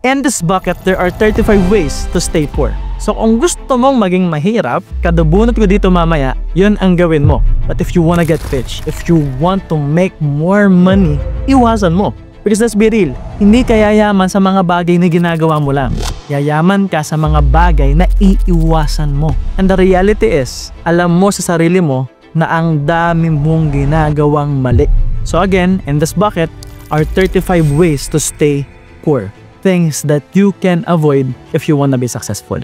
In this bucket, there are 35 ways to stay poor. So kung gusto mong maging mahirap, kadabunot ko dito mamaya, yun ang gawin mo. But if you wanna get rich, if you want to make more money, iwasan mo. Because let's be real, hindi ka yayaman sa mga bagay na ginagawa mo lang. Yayaman ka sa mga bagay na iiwasan mo. And the reality is, alam mo sa sarili mo na ang dami mong ginagawang mali. So again, in this bucket are 35 ways to stay poor. Things that you can avoid if you wanna be successful.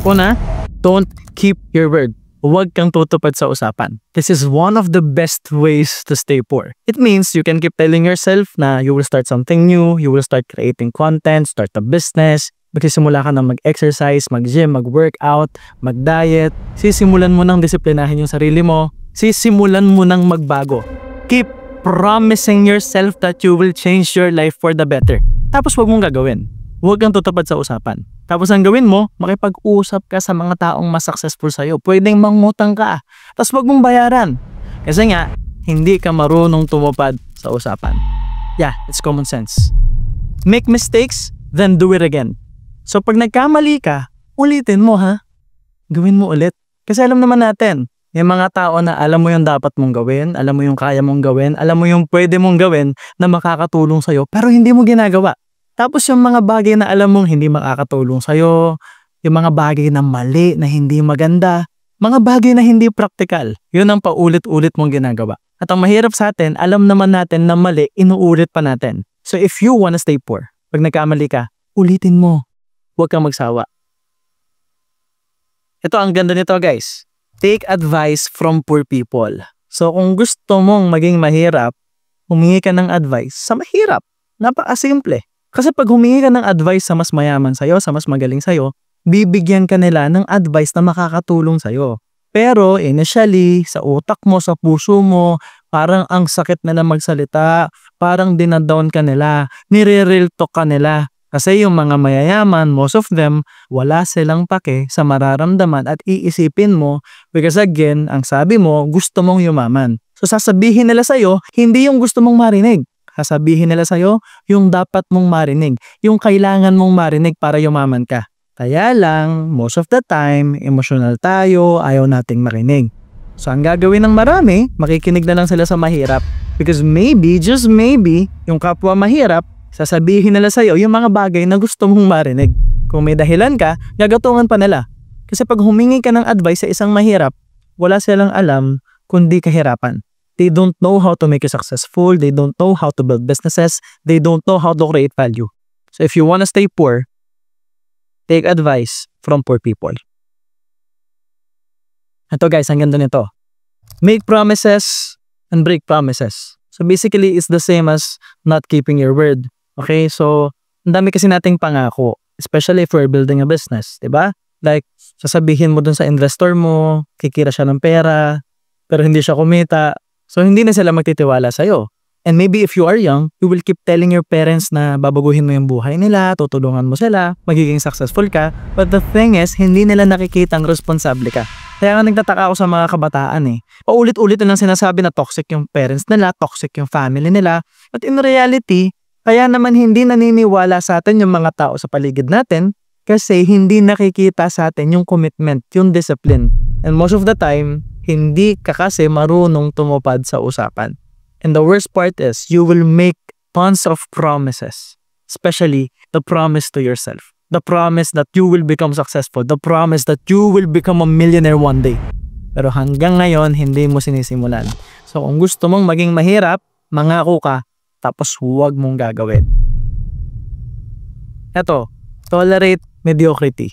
Una, don't keep your word. Huwag kang tutupad sa usapan. This is one of the best ways to stay poor. It means you can keep telling yourself na you will start something new, you will start creating content, start a business, magsisimula ka na mag-exercise, mag-gym, mag-workout, mag-diet, sisimulan mo nang disiplinahin yung sarili mo, sisimulan mo nang magbago. Keep promising yourself that you will change your life for the better. Tapos huwag mong gagawin. Huwag kang tutupad sa usapan. Tapos ang gawin mo, makipag-usap ka sa mga taong mas successful sa'yo. Pwedeng mangutang ka. Tapos huwag mong bayaran. Kasi nga, hindi ka marunong tumupad sa usapan. Yeah, it's common sense. Make mistakes, then do it again. So pag nagkamali ka, ulitin mo ha. Gawin mo ulit. Kasi alam naman natin, yung mga tao na alam mo yung dapat mong gawin, alam mo yung kaya mong gawin, alam mo yung pwede mong gawin na makakatulong sa'yo, pero hindi mo ginagawa. Tapos yung mga bagay na alam mong hindi makakatulong sa'yo, yung mga bagay na mali, na hindi maganda, mga bagay na hindi practical, yun ang paulit-ulit mong ginagawa. At ang mahirap sa atin, alam naman natin na mali, inuulit pa natin. So if you wanna stay poor, pag nagkamali ka, ulitin mo. Huwag kang magsawa. Ito ang ganda nito guys. Take advice from poor people. So kung gusto mong maging mahirap, humingi ka ng advice sa mahirap. Napakasimple. Kasi pag humingi ka ng advice sa mas mayaman sa'yo, sa mas magaling sa'yo, bibigyan ka nila ng advice na makakatulong sa'yo. Pero initially, sa utak mo, sa puso mo, parang ang sakit na magsalita, parang dinadown ka nila, nire-real talk ka nila. Kasi yung mga mayayaman, most of them, wala silang pake sa mararamdaman at iisipin mo because again, ang sabi mo, gusto mong yumaman. So sasabihin nila sa'yo, hindi yung gusto mong marinig. Sasabihin nila sa'yo, yung dapat mong marinig, yung kailangan mong marinig para yumaman ka. Kaya lang, most of the time, emotional tayo, ayaw nating marinig. So ang gagawin ng marami, makikinig na lang sila sa mahirap because maybe, just maybe, yung kapwa mahirap, sasabihin nila sa'yo yung mga bagay na gusto mong marinig. Kung may dahilan ka, gagatungan pa nila. Kasi pag humingi ka ng advice sa isang mahirap, wala silang alam kundi kahirapan. They don't know how to make you successful, they don't know how to build businesses, they don't know how to create value. So if you wanna stay poor, take advice from poor people. Ito guys, ang ganda nito. Make promises and break promises. So basically, it's the same as not keeping your word. Okay, so ang dami kasi nating pangako, especially if we're building a business, diba? Like, sasabihin mo dun sa investor mo, kikira siya ng pera, pero hindi siya kumita. So hindi na sila magtitiwala sa'yo. And maybe if you are young, you will keep telling your parents na babaguhin mo yung buhay nila, tutulungan mo sila, magiging successful ka. But the thing is, hindi nila nakikita ang responsable ka. Kaya nga nagtataka ako sa mga kabataan eh. Paulit-ulit na lang sinasabi na toxic yung parents nila, toxic yung family nila. But in reality, kaya naman hindi naniniwala sa atin yung mga tao sa paligid natin kasi hindi nakikita sa atin yung commitment, yung discipline. And most of the time, hindi ka kasi marunong tumupad sa usapan. And the worst part is, you will make tons of promises, especially the promise to yourself. The promise that you will become successful, the promise that you will become a millionaire one day. Pero hanggang ngayon, hindi mo sinisimulan. So kung gusto mong maging mahirap, mangako ka, tapos huwag mong gagawin. Eto, tolerate mediocrity.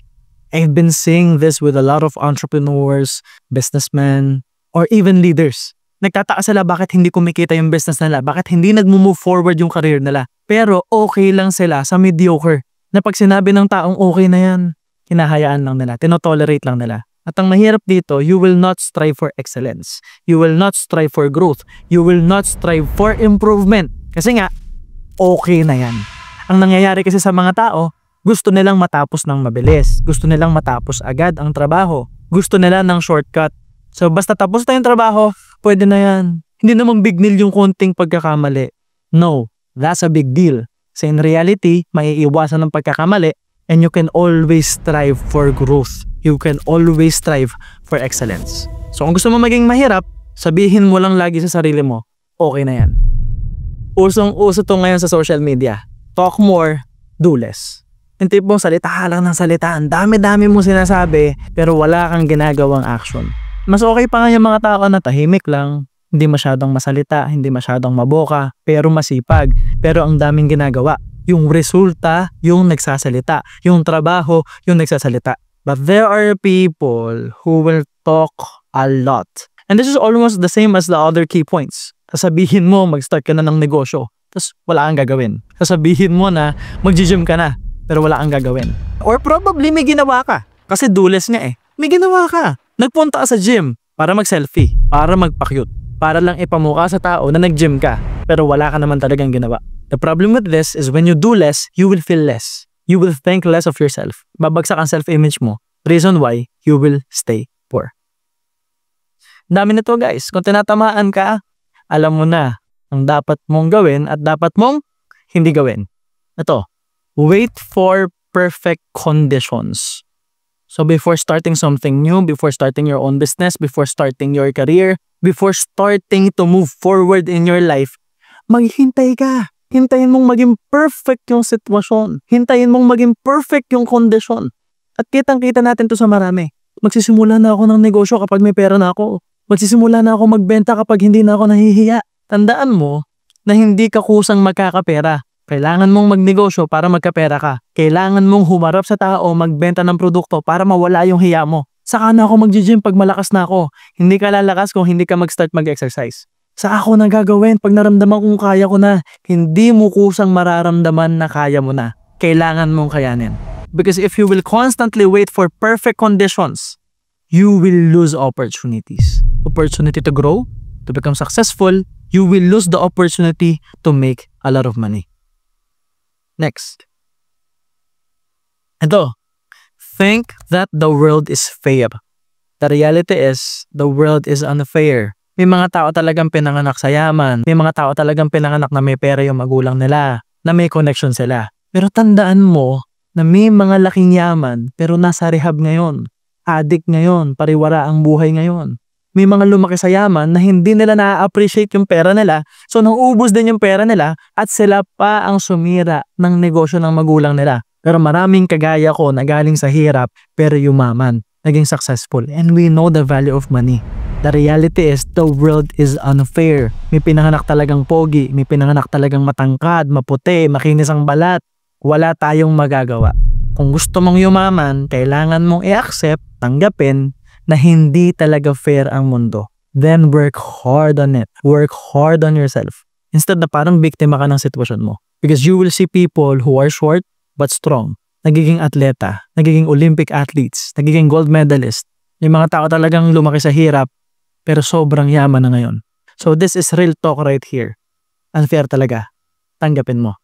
I've been seeing this with a lot of entrepreneurs, businessmen, or even leaders. Nagtataka sila bakit hindi kumikita yung business nila, bakit hindi nag-move forward yung career nila. Pero okay lang sila sa mediocre. Na pag sinabi ng taong okay na yan, hinahayaan lang nila, tinotolerate lang nila. At ang mahirap dito, you will not strive for excellence. You will not strive for growth. You will not strive for improvement. Kasi nga, okay na yan. Ang nangyayari kasi sa mga tao, gusto nilang matapos ng mabilis. Gusto nilang matapos agad ang trabaho. Gusto nila ng shortcut. So basta tapos na yung trabaho, pwede na yan. Hindi namang big deal yung konting pagkakamali. No, that's a big deal. So in reality, maiiwasan ng pagkakamali and you can always strive for growth. You can always strive for excellence. So kung gusto mo maging mahirap, sabihin mo lang lagi sa sarili mo, okay na yan. Usong-uso to ngayon sa social media. Talk more, do less. Yung tipong salita lang ng salita, ang dami-dami mo sinasabi, pero wala kang ginagawang action. Mas okay pa nga yung mga tao na tahimik lang, hindi masyadong masalita, hindi masyadong maboka, pero masipag, pero ang daming ginagawa. Yung resulta, yung nagsasalita. Yung trabaho, yung nagsasalita. But there are people who will talk a lot. And this is almost the same as the other key points. Sasabihin mo, mag-start ka na ng negosyo, tapos wala kang gagawin. Sasabihin mo na, mag-gym ka na, pero wala kang gagawin. Or probably may ginawa ka, kasi dules nga eh. May ginawa ka. Nagpunta ka sa gym para mag-selfie, para magpa-cute, para lang ipamukha sa tao na nag-gym ka, pero wala ka naman talagang ginawa. The problem with this is when you do less, you will feel less. You will think less of yourself. Babagsak ang self-image mo. Reason why you will stay poor. Dami nito guys. Kung tinatamaan ka, alam mo na ang dapat mong gawin at dapat mong hindi gawin. Ito, wait for perfect conditions. So before starting something new, before starting your own business, before starting your career, before starting to move forward in your life, maghintay ka. Hintayin mong maging perfect yung sitwasyon. Hintayin mong maging perfect yung kondisyon. At kitang-kita natin to sa marami. Magsisimula na ako ng negosyo kapag may pera na ako. Magsisimula na ako magbenta kapag hindi na ako nahihiya. Tandaan mo na hindi ka kusang magkakapera. Kailangan mong magnegosyo para magkapera ka. Kailangan mong humarap sa tao, magbenta ng produkto para mawala yung hiya mo. Saka na ako mag-gym pag malakas na ako. Hindi ka lalakas kung hindi ka mag-start mag-exercise. Sa ako na gagawin pag naramdaman kong kaya ko na. Hindi mo kusang mararamdaman na kaya mo na. Kailangan mong kayanin. Because if you will constantly wait for perfect conditions, you will lose opportunities. Opportunity to grow, to become successful, you will lose the opportunity to make a lot of money. Next. Ito, think that the world is fair. The reality is, the world is unfair. May mga tao talagang pinanganak sa yaman. May mga tao talagang pinanganak na may pera yung magulang nila, na may connection sila. Pero tandaan mo na may mga laking yaman pero nasa rehab ngayon. Addict ngayon, pariwara ang buhay ngayon. May mga lumaki sa yaman na hindi nila na-appreciate yung pera nila, so nauubos din yung pera nila at sila pa ang sumira ng negosyo ng magulang nila. Pero maraming kagaya ko na galing sa hirap pero yumaman, naging successful, and we know the value of money. The reality is the world is unfair. May pinanganak talagang pogi, may pinanganak talagang matangkad, maputi, makinis ang balat. Wala tayong magagawa. Kung gusto mong yumaman, kailangan mong i-accept, tanggapin, na hindi talaga fair ang mundo. Then work hard on it. Work hard on yourself. Instead na parang biktima ka ng sitwasyon mo. Because you will see people who are short but strong. Nagiging atleta, nagiging Olympic athletes, nagiging gold medalist. Yung mga tao talagang lumaki sa hirap pero sobrang yaman na ngayon. So this is real talk right here. Unfair talaga. Tanggapin mo.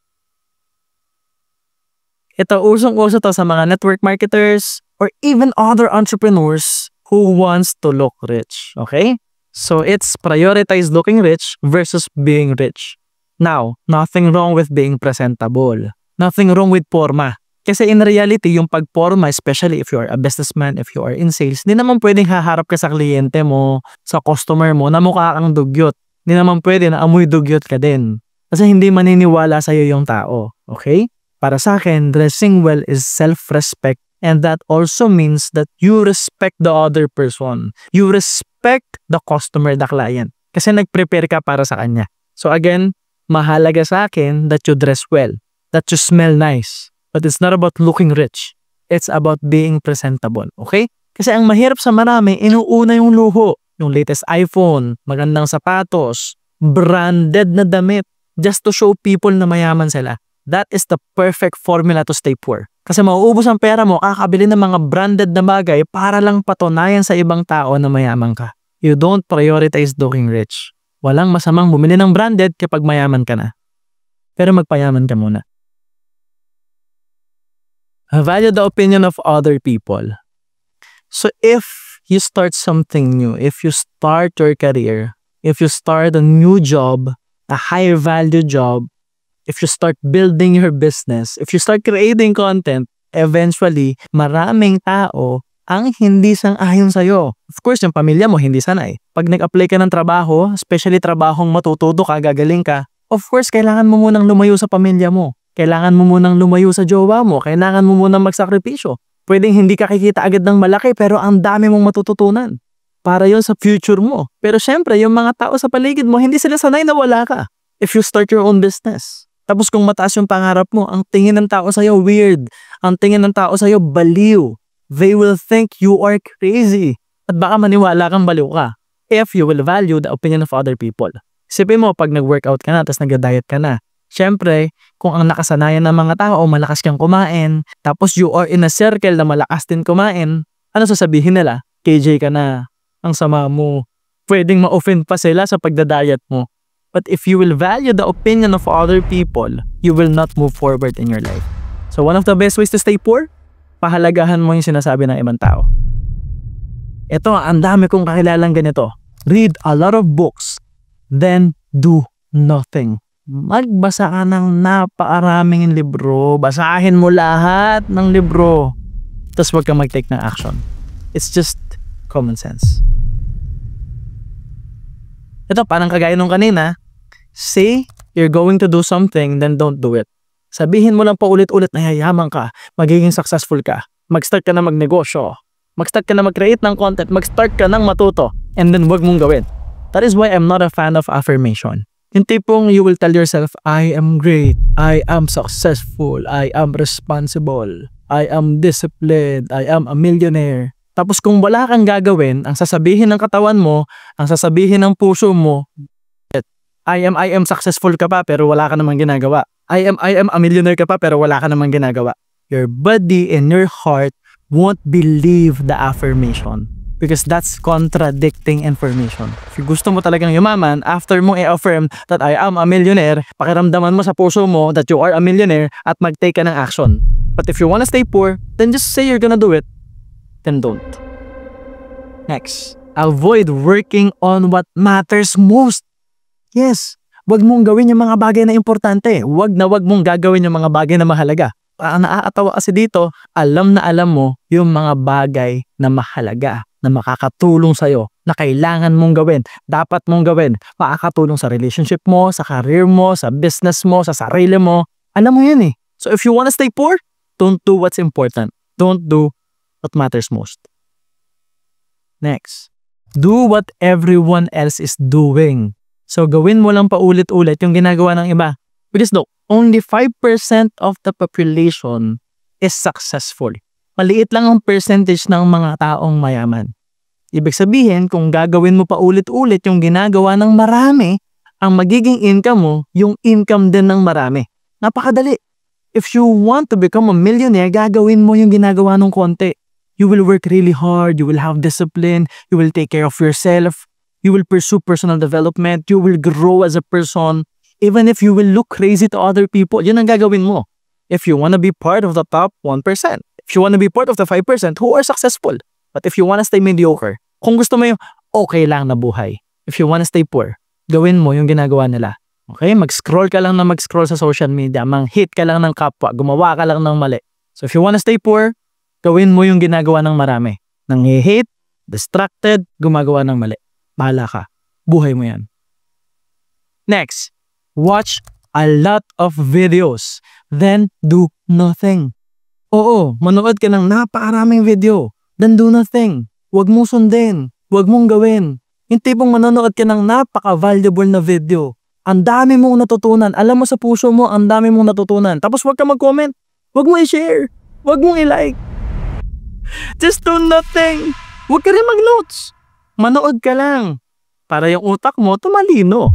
Ito, usong-uso to sa mga network marketers or even other entrepreneurs who wants to look rich, okay? So it's prioritize looking rich versus being rich. Now, nothing wrong with being presentable. Nothing wrong with porma. Kasi in reality, yung pagporma, especially if you are a businessman, if you are in sales, hindi naman pwedeng haharap ka sa kliyente mo, sa customer mo, na mukha kang dugyot. Hindi naman pwede na amoy dugyot ka din. Kasi hindi maniniwala sa'yo yung tao, okay? Para sa akin, dressing well is self-respect. And that also means that you respect the other person. You respect the customer, the client. Kasi nag-prepare ka para sa kanya. So again, mahalaga sa akin that you dress well, that you smell nice. But it's not about looking rich. It's about being presentable, okay? Kasi ang mahirap sa marami, inuuna yung luho. Yung latest iPhone, magandang sapatos, branded na damit, just to show people na mayaman sila. That is the perfect formula to stay poor. Kasi mauubos ang pera mo, kakabili ng mga branded na bagay para lang patunayan sa ibang tao na mayaman ka. You don't prioritize looking rich. Walang masamang bumili ng branded kapag mayaman ka na. Pero magpayaman ka muna. Value the opinion of other people. So if you start something new, if you start your career, if you start a new job, a high value job, if you start building your business, if you start creating content, eventually, maraming tao ang hindi sang-ayon sa'yo. Of course, yung pamilya mo hindi sanay. Pag nag-apply ka ng trabaho, especially trabahong matututo ka, gagaling ka, of course, kailangan mo munang lumayo sa pamilya mo. Kailangan mo munang lumayo sa jowa mo. Kailangan mo munang magsakripisyo. Pwedeng hindi ka kikita agad ng malaki pero ang dami mong matututunan. Para yon sa future mo. Pero syempre, yung mga tao sa paligid mo, hindi sila sanay na wala ka. If you start your own business. Tapos kung mataas yung pangarap mo, ang tingin ng tao sa'yo weird. Ang tingin ng tao sa'yo baliw. They will think you are crazy. At baka maniwala kang baliw ka. If you will value the opinion of other people. Isipin mo, pag nag-workout ka na, tapos nag-diet ka na. Siyempre, kung ang nakasanayan ng mga tao, malakas kang kumain, tapos you are in a circle na malakas din kumain, ano sasabihin nila? KJ ka na, ang sama mo. Pwedeng ma-offend pa sila sa pagda-diet mo. But if you will value the opinion of other people, you will not move forward in your life. So one of the best ways to stay poor, pahalagahan mo yung sinasabi ng ibang tao. Ito, ang dami kong kakilalang ganito. Read a lot of books, then do nothing. Magbasa ka ng napakaraming libro. Basahin mo lahat ng libro. Tapos huwag kang mag-take ng action. It's just common sense. Ito, parang kagaya nung kanina, say you're going to do something, then don't do it. Sabihin mo lang paulit-ulit na yayaman ka, magiging successful ka, mag-start ka na magnegosyo, mag-start ka na mag-create ng content, mag-start ka ng matuto, and then wag mong gawin. That is why I'm not a fan of affirmation. Yung tipong you will tell yourself, I am great, I am successful, I am responsible, I am disciplined, I am a millionaire. Tapos kung wala kang gagawin, ang sasabihin ng katawan mo, ang sasabihin ng puso mo, I am successful ka pa pero wala ka namang ginagawa. I am a millionaire ka pa pero wala ka namang ginagawa. Your body and your heart won't believe the affirmation. Because that's contradicting information. If gusto mo talagang yumaman, after mo i-affirm that I am a millionaire, pakiramdaman mo sa puso mo that you are a millionaire at mag-take ka ng action. But if you wanna stay poor, then just say you're gonna do it, then don't. Next, avoid working on what matters most. Yes, wag mong gawin yung mga bagay na importante. Wag mong gagawin yung mga bagay na mahalaga. Ang nakakatawa kasi dito, alam na alam mo yung mga bagay na mahalaga, na makakatulong sa'yo, na kailangan mong gawin, dapat mong gawin, makakatulong sa relationship mo, sa career mo, sa business mo, sa sarili mo. Alam mo yun eh. So if you wanna stay poor, don't do what's important. Don't do what matters most. Next, do what everyone else is doing. So gawin mo lang paulit-ulit yung ginagawa ng iba. Because look, only 5% of the population is successful. Maliit lang ang percentage ng mga taong mayaman. Ibig sabihin, kung gagawin mo pa ulit-ulit yung ginagawa ng marami, ang magiging income mo, yung income din ng marami. Napakadali. If you want to become a millionaire, gagawin mo yung ginagawa ng konti. You will work really hard, you will have discipline, you will take care of yourself, you will pursue personal development, you will grow as a person. Even if you will look crazy to other people, yun ang gagawin mo. If you want to be part of the top 1%. If you want to be part of the 5% who are successful. But if you want to stay mediocre, kung gusto mo yung okay lang na buhay. If you want to stay poor, gawin mo yung ginagawa nila. Okay? Mag-scroll ka lang na mag-scroll sa social media. Mang-hit ka lang ng kapwa. Gumawa ka lang ng mali. So if you want to stay poor, gawin mo yung ginagawa ng marami. Nang-hate, distracted, gumagawa ng mali. Bahala ka. Buhay mo yan. Next, watch a lot of videos. Then do nothing. Oo, manood ka ng napakaraming video. Then do nothing. Huwag mong sundin. Huwag mong gawin. Yung tipong manonood ka ng napaka-valuable na video. Ang dami mong natutunan. Alam mo sa puso mo, ang dami mong natutunan. Tapos huwag ka mag-comment. Huwag mo i-share. Huwag mong i-like. Just do nothing. Huwag ka rin mag-notes. Manood ka lang. Para yung utak mo tumalino.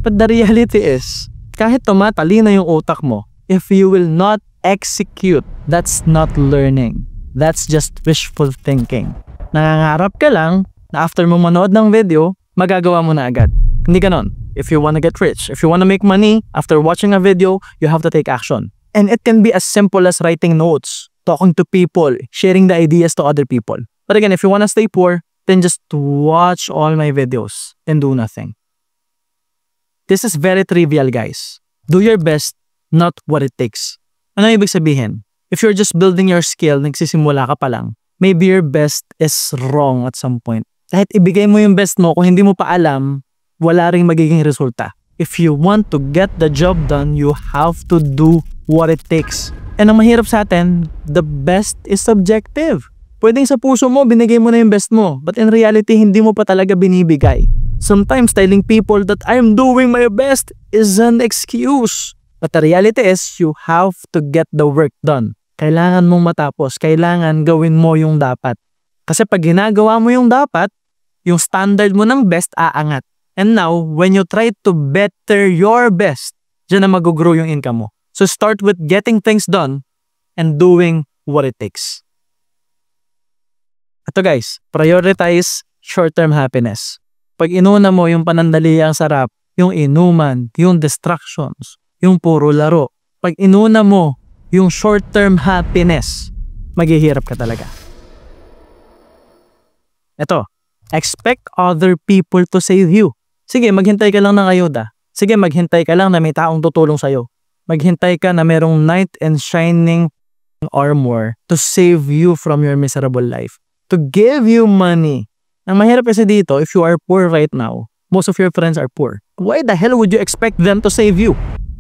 But the reality is, kahit tumatalino yung utak mo, if you will not execute, that's not learning. That's just wishful thinking. Nangangarap ka lang na after mo manood ng video, magagawa mo na agad. Hindi ganon. If you wanna get rich, if you wanna make money, after watching a video, you have to take action. And it can be as simple as writing notes, talking to people, sharing the ideas to other people. But again, if you wanna stay poor, then just watch all my videos and do nothing. This is very trivial, guys. Do your best, not what it takes. Ano ibig sabihin? If you're just building your skill, nagsisimula ka pa lang, maybe your best is wrong at some point. Kahit ibigay mo yung best mo, kung hindi mo pa alam, wala ring magiging resulta. If you want to get the job done, you have to do what it takes. And ang mahirap sa atin, the best is subjective. Pwedeng sa puso mo, binigay mo na yung best mo. But in reality, hindi mo pa talaga binibigay. Sometimes telling people that I'm doing my best is an excuse. But the reality is, you have to get the work done. Kailangan mong matapos. Kailangan gawin mo yung dapat. Kasi pag ginagawa mo yung dapat, yung standard mo ng best aangat. And now, when you try to better your best, dyan na mag-grow yung income mo. So start with getting things done and doing what it takes. Ito guys, prioritize short-term happiness. Pag inuna mo yung panandali ang sarap, yung inuman, yung distractions, yung puro laro. Pag inuna mo yung short-term happiness, maghihirap ka talaga. Ito, expect other people to save you. Sige, maghintay ka lang ng ayuda. Sige, maghintay ka lang na may taong tutulong sa'yo. Maghintay ka na merong knight in shining armor to save you from your miserable life. To give you money. Ang mahirap kasi dito, if you are poor right now, most of your friends are poor. Why the hell would you expect them to save you?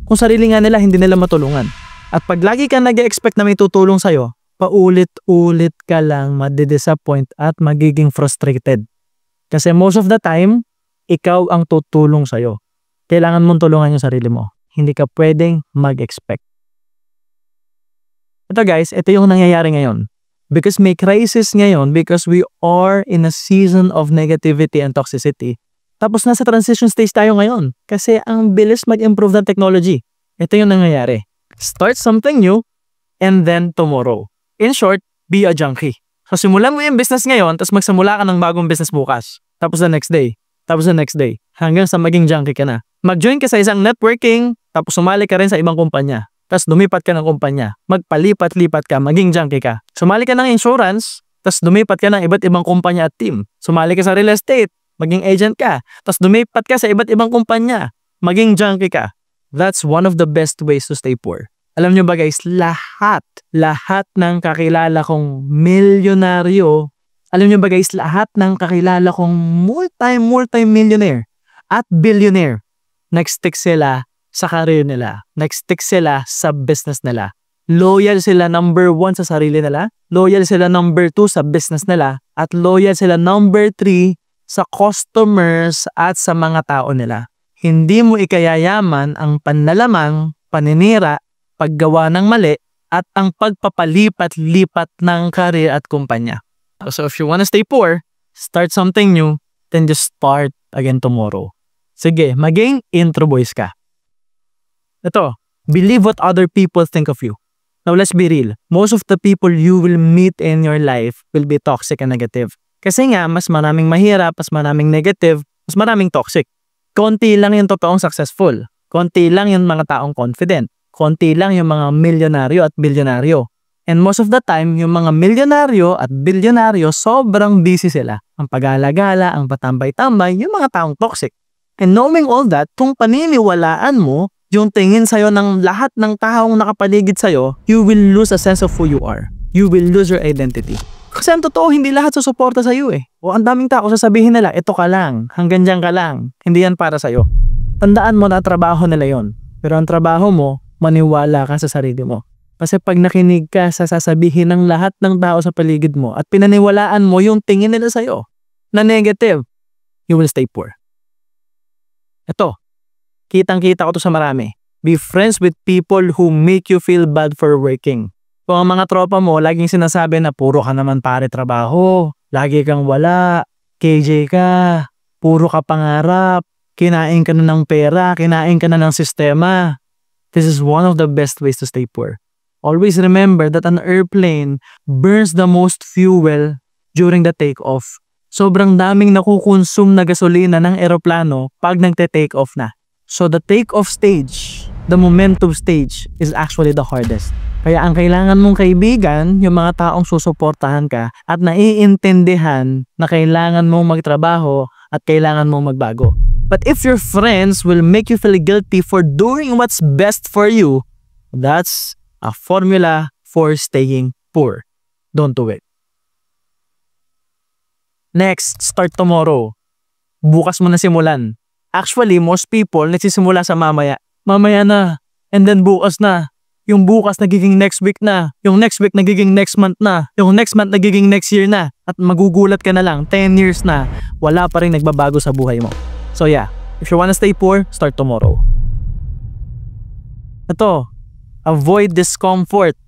Kung sarili nga nila, hindi nila matulungan. At pag lagi ka nag-expect na may tutulong sa'yo, paulit-ulit ka lang madidisappoint at magiging frustrated. Kasi most of the time, ikaw ang tutulong sa'yo. Kailangan mong tulungan yung sarili mo. Hindi ka pwedeng mag-expect. Ito guys, ito yung nangyayari ngayon. Because may crisis ngayon because we are in a season of negativity and toxicity. Tapos nasa transition stage tayo ngayon kasi ang bilis mag-improve ng technology. Ito yung nangyayari. Start something new and then tomorrow. In short, be a junkie. So simulan mo yung business ngayon tapos magsimula ka ng bagong business bukas. Tapos the next day. Tapos the next day. Hanggang sa maging junkie ka na. Mag-join ka sa isang networking tapos sumali ka rin sa ibang kumpanya. Tapos lumipat ka ng kumpanya. Magpalipat-lipat ka, maging junkie ka. Sumali ka ng insurance, tapos lumipat ka ng iba't ibang kumpanya at team. Sumali ka sa real estate, maging agent ka. Tapos lumipat ka sa iba't ibang kumpanya, maging junkie ka. That's one of the best ways to stay poor. Alam nyo ba guys, lahat ng kakilala kong milyonaryo, alam nyo ba guys, lahat ng kakilala kong multi-millionaire at billionaire, nag-stick sila sa career nila. Nag-stick sila sa business nila. Loyal sila number 1 sa sarili nila. Loyal sila number 2 sa business nila. At loyal sila number 3 sa customers at sa mga tao nila. Hindi mo ikayayaman ang panlalamang, paninira, paggawa ng mali, at ang pagpapalipat-lipat ng career at kumpanya. So if you wanna stay poor, start something new, then just start again tomorrow. Sige, maging intro boys ka. Ito, believe what other people think of you. Now, let's be real. Most of the people you will meet in your life will be toxic and negative. Kasi nga, mas maraming mahirap, mas maraming negative, mas maraming toxic. Konti lang yung totoong successful. Konti lang yung mga taong confident. Konti lang yung mga milyonaryo at bilyonaryo. And most of the time, yung mga milyonaryo at bilyonaryo, sobrang busy sila. Ang pag-alagala, ang patambay-tambay, yung mga taong toxic. And knowing all that, kung paniniwalaan mo, yung tingin sa'yo ng lahat ng taong nakapaligid sa'yo, you will lose a sense of who you are. You will lose your identity. Kasi ang totoo, hindi lahat susuporta sa'yo eh. O ang daming tao sasabihin nila, ito ka lang, hanggang dyan ka lang, hindi yan para sa'yo. Tandaan mo na trabaho nila yon. Pero ang trabaho mo, maniwala ka sa sarili mo. Kasi pag nakinig ka sa sasabihin ng lahat ng tao sa paligid mo at pinaniwalaan mo yung tingin nila sa'yo na negative, you will stay poor. Ito. Kitang-kita ko to sa marami. Be friends with people who make you feel bad for working. Kung ang mga tropa mo, laging sinasabi na puro ka naman pare trabaho, lagi kang wala, KJ ka, puro ka pangarap, kinain ka na ng pera, kinain ka na ng sistema. This is one of the best ways to stay poor. Always remember that an airplane burns the most fuel during the takeoff. Sobrang daming nakukonsume na gasolina ng eroplano pag nagte-take off na. So the take-off stage, the momentum stage is actually the hardest. Kaya ang kailangan mong kaibigan, yung mga taong susuportahan ka at naiintindihan na kailangan mong magtrabaho at kailangan mong magbago. But if your friends will make you feel guilty for doing what's best for you, that's a formula for staying poor. Don't do it. Next, start tomorrow. Bukas mo na simulan. Actually, most people nagsisimula sa mamaya. Mamaya na. And then bukas na. Yung bukas nagiging next week na. Yung next week nagiging next month na. Yung next month nagiging next year na. At magugulat ka na lang, 10 years na, wala pa rin nagbabago sa buhay mo. So yeah, if you wanna stay poor, start tomorrow. Ito, avoid discomfort.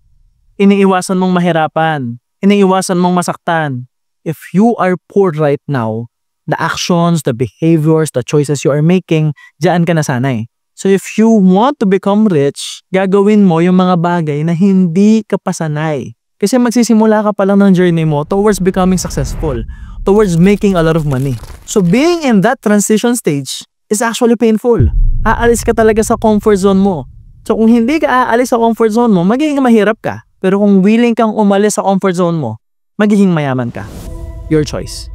Iniiwasan mong mahirapan. Iniiwasan mong masaktan. If you are poor right now, the actions, the behaviors, the choices you are making, diyan ka nasanay. So if you want to become rich, gagawin mo yung mga bagay na hindi ka pasanay. Kasi magsisimula ka pa lang ng journey mo towards becoming successful, towards making a lot of money. So being in that transition stage is actually painful. Aalis ka talaga sa comfort zone mo. So kung hindi ka aalis sa comfort zone mo, magiging mahirap ka. Pero kung willing kang umalis sa comfort zone mo, magiging mayaman ka. Your choice.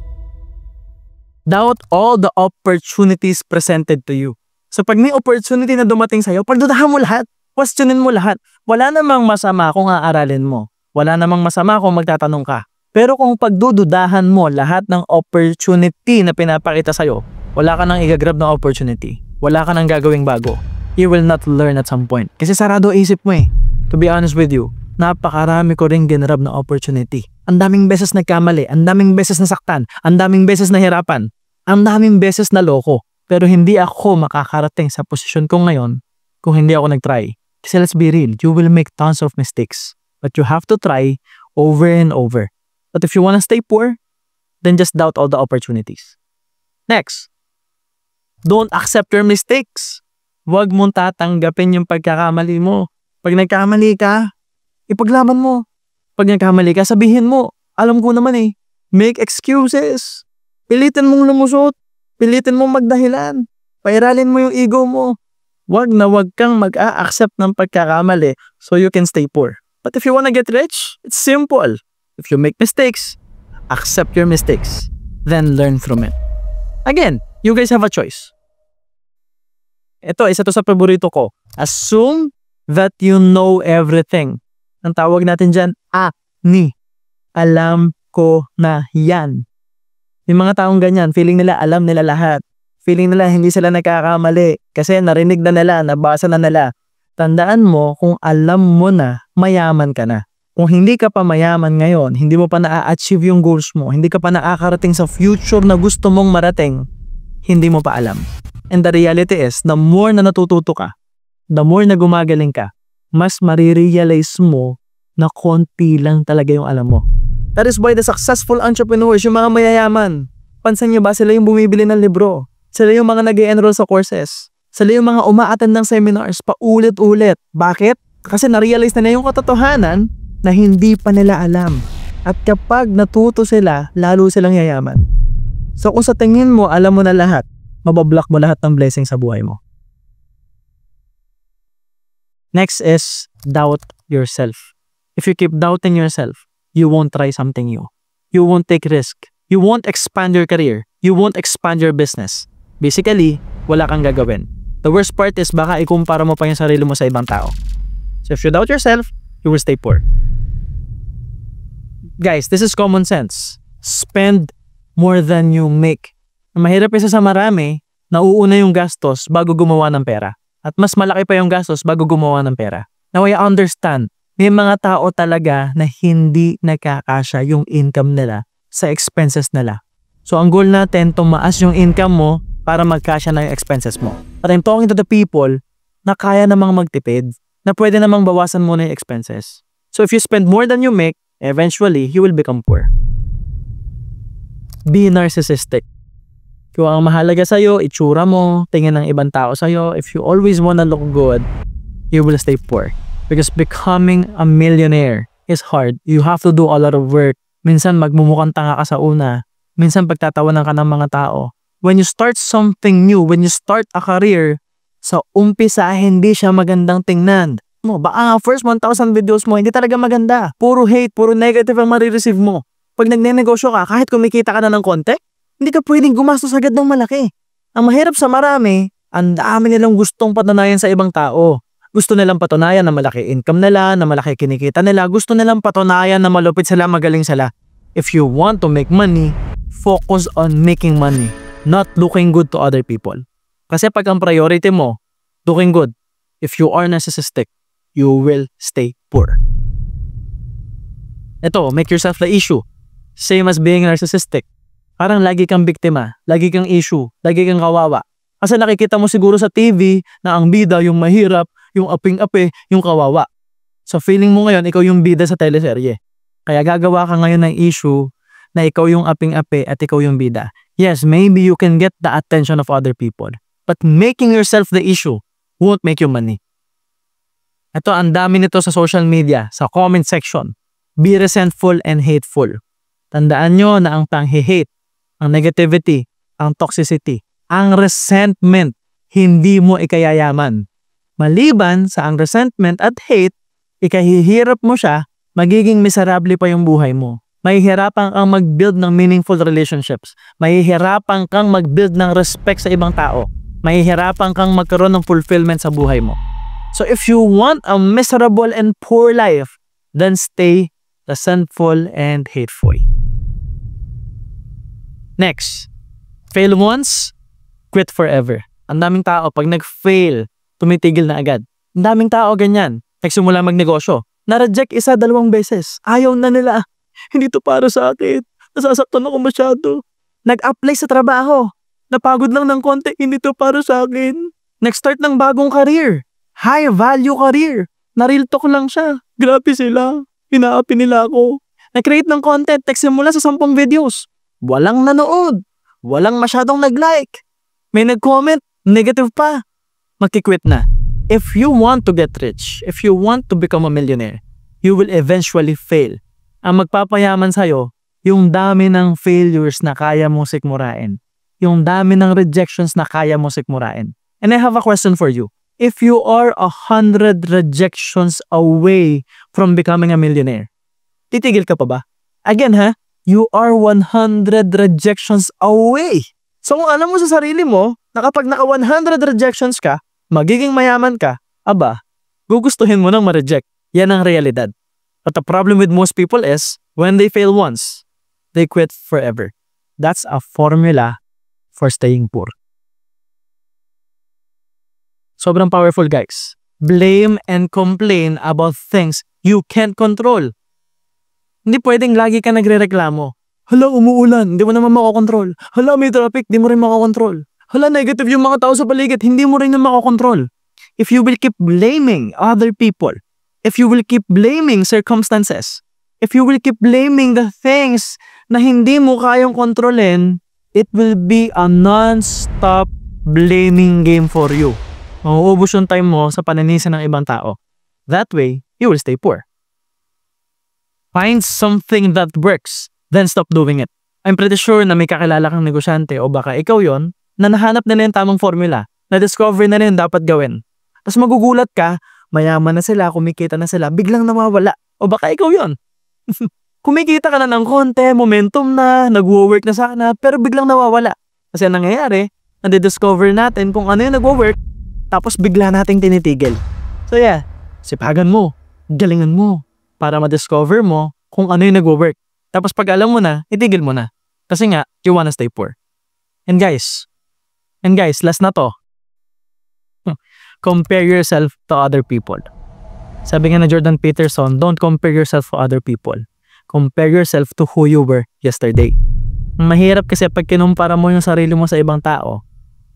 Doubt all the opportunities presented to you. So pag may opportunity na dumating sa'yo, pagdudahan mo lahat. Questionin mo lahat. Wala namang masama kung aaralin mo. Wala namang masama kung magtatanong ka. Pero kung pagdududahan mo lahat ng opportunity na pinapakita sa'yo, wala ka nang igagrab ng opportunity. Wala ka nang gagawing bago. You will not learn at some point. Kasi sarado isip mo eh. To be honest with you, napakarami ko rin ginrab na opportunity. Ang daming beses nagkamali, ang daming beses nasaktan, ang daming beses nahirapan, ang daming beses naloko. Pero hindi ako makakarating sa posisyon ko ngayon kung hindi ako nag-try. Kasi let's be real, you will make tons of mistakes. But you have to try over and over. But if you wanna stay poor, then just doubt all the opportunities. Next, don't accept your mistakes. Huwag mong tatanggapin yung pagkakamali mo. Pag nagkamali ka, ipaglaban mo. Pag nagkamali ka, sabihin mo, alam ko naman eh. Make excuses. Pilitin mong lumusot. Pilitin mong magdahilan. Pairalin mo yung ego mo. Huwag na huwag kang mag-a-accept ng pagkakamali so you can stay poor. But if you wanna get rich, it's simple. If you make mistakes, accept your mistakes. Then learn from it. Again, you guys have a choice. Ito, isa to sa paborito ko. Assume that you know everything. Ang tawag natin dyan, ni. Alam ko na yan. Yung mga taong ganyan, feeling nila alam nila lahat. Feeling nila hindi sila nagkakamali kasi narinig na nila, nabasa na nila. Tandaan mo, kung alam mo na, mayaman ka na. Kung hindi ka pa mayaman ngayon, hindi mo pa na-achieve yung goals mo, hindi ka pa nakakarating sa future na gusto mong marating, hindi mo pa alam. And the reality is, the more na natututo ka, the more na gumagaling ka, mas marirealize mo na konti lang talaga yung alam mo. That is why the successful entrepreneurs, yung mga mayayaman, pansin niyo ba sila yung bumibili ng libro? Sila yung mga nag-e-enroll sa courses. Sila yung mga uma-attend ng seminars paulit-ulit. Bakit? Kasi na-realize na yung katotohanan na hindi pa nila alam. At kapag natuto sila, lalo silang yayaman. So kung sa tingin mo, alam mo na lahat, mabablock mo lahat ng blessing sa buhay mo. Next is doubt yourself. If you keep doubting yourself, you won't try something new. You won't take risk. You won't expand your career. You won't expand your business. Basically, wala kang gagawin. The worst part is baka ikumpara mo pa yung sarili mo sa ibang tao. So if you doubt yourself, you will stay poor. Guys, this is common sense. Spend more than you make. Mahirap isa sa marami, nauuna yung gastos bago gumawa ng pera. At mas malaki pa yung gastos bago gumawa ng pera. Now I understand, may mga tao talaga na hindi nakakasya yung income nila sa expenses nila. So ang goal natin, tumaas yung income mo para magkasya na yung expenses mo. But I'm talking to the people na kaya namang magtipid, na pwede namang bawasan muna yung expenses. So if you spend more than you make, eventually, you will become poor. Be narcissistic. Kung ang mahalaga sa'yo, itsura mo, tingin ng ibang tao sa'yo, if you always wanna look good, you will stay poor. Because becoming a millionaire is hard. You have to do a lot of work. Minsan magmumukhang tanga ka sa una. Minsan pagtatawanan ka ng mga tao. When you start something new, when you start a career, sa umpisa hindi siya magandang tingnan. Baka first 1,000 videos mo, hindi talaga maganda. Puro hate, puro negative ang marireceive mo. Pag nagne-negosyo ka, kahit kumikita ka na ng konti, hindi ka pwedeng gumastos agad ng malaki. Ang mahirap sa marami, ang dami nilang gustong patunayan sa ibang tao. Gusto nilang patunayan na malaki income nila, na malaki kinikita nila. Gusto nilang patunayan na malupit sila, magaling sila. If you want to make money, focus on making money, not looking good to other people. Kasi pag ang priority mo, looking good, if you are narcissistic, you will stay poor. Ito, make yourself the issue. Same as being narcissistic. Parang lagi kang biktima, lagi kang issue, lagi kang kawawa. Kasi nakikita mo siguro sa TV na ang bida yung mahirap, yung aping-ape, yung kawawa. So feeling mo ngayon, ikaw yung bida sa teleserye. Kaya gagawa ka ngayon ng issue na ikaw yung aping-ape at ikaw yung bida. Yes, maybe you can get the attention of other people. But making yourself the issue won't make you money. Ito, ang dami nito sa social media, sa comment section. Be resentful and hateful. Tandaan nyo na ang pang-hate, ang negativity, ang toxicity, ang resentment, hindi mo ikayayaman. Maliban sa ang resentment at hate, ikahihirap mo siya, magiging miserable pa yung buhay mo. Mahihirapan kang mag-build ng meaningful relationships. Mahihirapan kang mag-build ng respect sa ibang tao. Mahihirapan kang magkaroon ng fulfillment sa buhay mo. So if you want a miserable and poor life, then stay resentful and hateful. Next, fail once, quit forever. Ang daming tao pag nag-fail, tumitigil na agad. Ang daming tao ganyan. Nagsimula magnegosyo. Na-reject isa, 2 beses. Ayaw na nila. Hindi to para sa akin. Nasasaktan ako masyado. Nag-apply sa trabaho. Napagod lang ng konti. Hindi to para sa akin. Nag-start ng bagong career. High value career. Na-real talk lang siya. Grabe sila. Inaapi nila ako. Nag-create ng content. Nagsimula sa 10 videos. Walang nanood. Walang masyadong nag-like. May nag-comment. Negative pa. Magkikwit na. If you want to get rich, if you want to become a millionaire, you will eventually fail. Ang magpapayaman sa'yo, yung dami ng failures na kaya mo sikmurain. Yung dami ng rejections na kaya mo sikmurain. And I have a question for you. If you are 100 rejections away from becoming a millionaire, titigil ka pa ba? Again ha, you are 100 rejections away. So kung alam mo sa sarili mo, na kapag naka 100 rejections ka, magiging mayaman ka, aba, gugustuhin mo nang ma-reject. Yan ang realidad. But the problem with most people is, when they fail once, they quit forever. That's a formula for staying poor. Sobrang powerful, guys. Blame and complain about things you can't control. Hindi pwedeng lagi ka nagre-reklamo. Hala, umuulan, hindi mo naman makokontrol. Hala, may traffic, di mo rin makokontrol. Hala, negative yung mga tao sa paligid, hindi mo rin na makokontrol. If you will keep blaming other people, if you will keep blaming circumstances, if you will keep blaming the things na hindi mo kayang kontrolin, it will be a non-stop blaming game for you. Mauubos yung time mo sa pananisa ng ibang tao. That way, you will stay poor. Find something that works, then stop doing it. I'm pretty sure na may kakilala kang negosyante o baka ikaw yon na nahanap na yung tamang formula, na-discover na rin dapat gawin. Tapos magugulat ka, mayaman na sila, kumikita na sila, biglang nawawala. O baka ikaw yon. Kumikita ka na ng konti, momentum na, nag-work na sana, pero biglang nawawala. Kasi ang nangyayari, na-discover natin kung ano yung nag-work, tapos bigla nating tinitigil. So yeah, sipagan mo, galingan mo, para ma-discover mo kung ano yung nag-work. Tapos pag alam mo na, itigil mo na. Kasi nga, you wanna stay poor. And guys, last na to. Compare yourself to other people. Sabi nga na Jordan Peterson, don't compare yourself to other people. Compare yourself to who you were yesterday. Mahirap kasi pag kinumpara mo yung sarili mo sa ibang tao,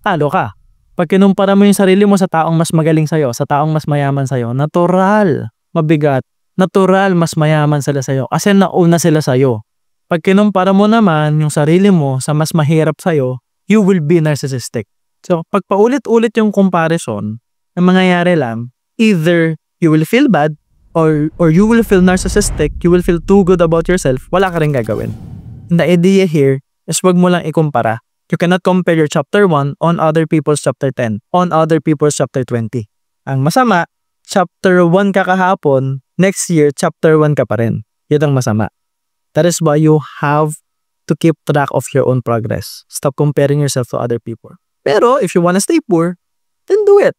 talo ka. Pag kinumpara mo yung sarili mo sa taong mas magaling sa'yo, sa taong mas mayaman sa'yo, natural, mabigat, natural mas mayaman sila sa'yo kasi nauna sila sa'yo. Pag kinumpara mo naman yung sarili mo sa mas mahirap sa'yo, you will be narcissistic. So, pag paulit-ulit yung comparison, ang mangyayari lang, either you will feel bad or you will feel narcissistic, you will feel too good about yourself, wala ka rin gagawin. And the idea here is wag mo lang ikumpara. You cannot compare your chapter 1 on other people's chapter 10, on other people's chapter 20. Ang masama, chapter 1 ka kahapon, next year, chapter 1 ka pa rin. Yun ang masama. That is why you have to keep track of your own progress. Stop comparing yourself to other people. Pero if you wanna stay poor, then do it.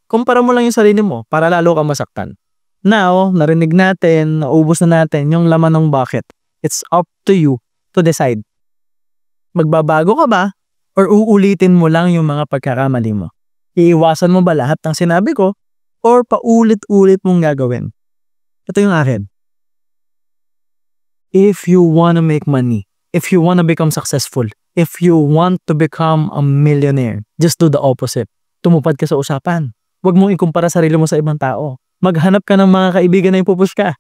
Kumpara mo lang yung sarili mo para lalo kang masaktan. Now, narinig natin, naubos na natin yung laman ng bucket. It's up to you to decide. Magbabago ka ba or uulitin mo lang yung mga pagkakamali mo? Iiwasan mo ba lahat ng sinabi ko or paulit-ulit mong gagawin? Ito yung akin. If you wanna make money, if you wanna become successful, if you want to become a millionaire, just do the opposite. Tumupad ka sa usapan. Huwag mong ikumpara sarili mo sa ibang tao. Maghanap ka ng mga kaibigan na ipupush ka.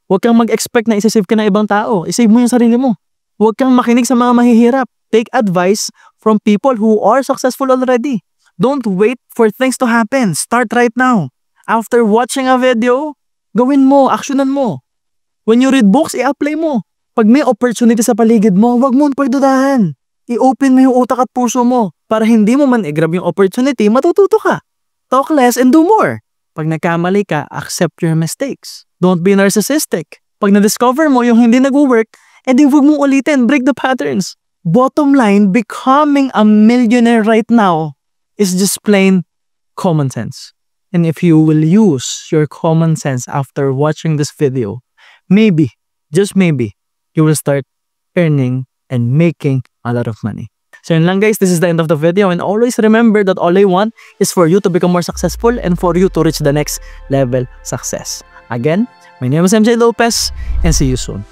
Huwag kang mag-expect na isasave ka ng ibang tao. Isave mo yung sarili mo. Huwag kang makinig sa mga mahihirap. Take advice from people who are successful already. Don't wait for things to happen. Start right now. After watching a video, gawin mo, actionan mo. When you read books, i-apply mo. Pag may opportunity sa paligid mo, huwag mo pagdudahan. I-open mo yung utak at puso mo para hindi mo man i-grab yung opportunity, matututo ka. Talk less and do more. Pag nagkamali ka, accept your mistakes. Don't be narcissistic. Pag na-discover mo yung hindi nag-work, edi huwag mong ulitin, break the patterns. Bottom line, becoming a millionaire right now is just plain common sense. And if you will use your common sense after watching this video, maybe, just maybe, you will start earning and making a lot of money. So yun lang guys, this is the end of the video, and always remember that all I want is for you to become more successful and for you to reach the next level success. Again, my name is MJ Lopez and see you soon.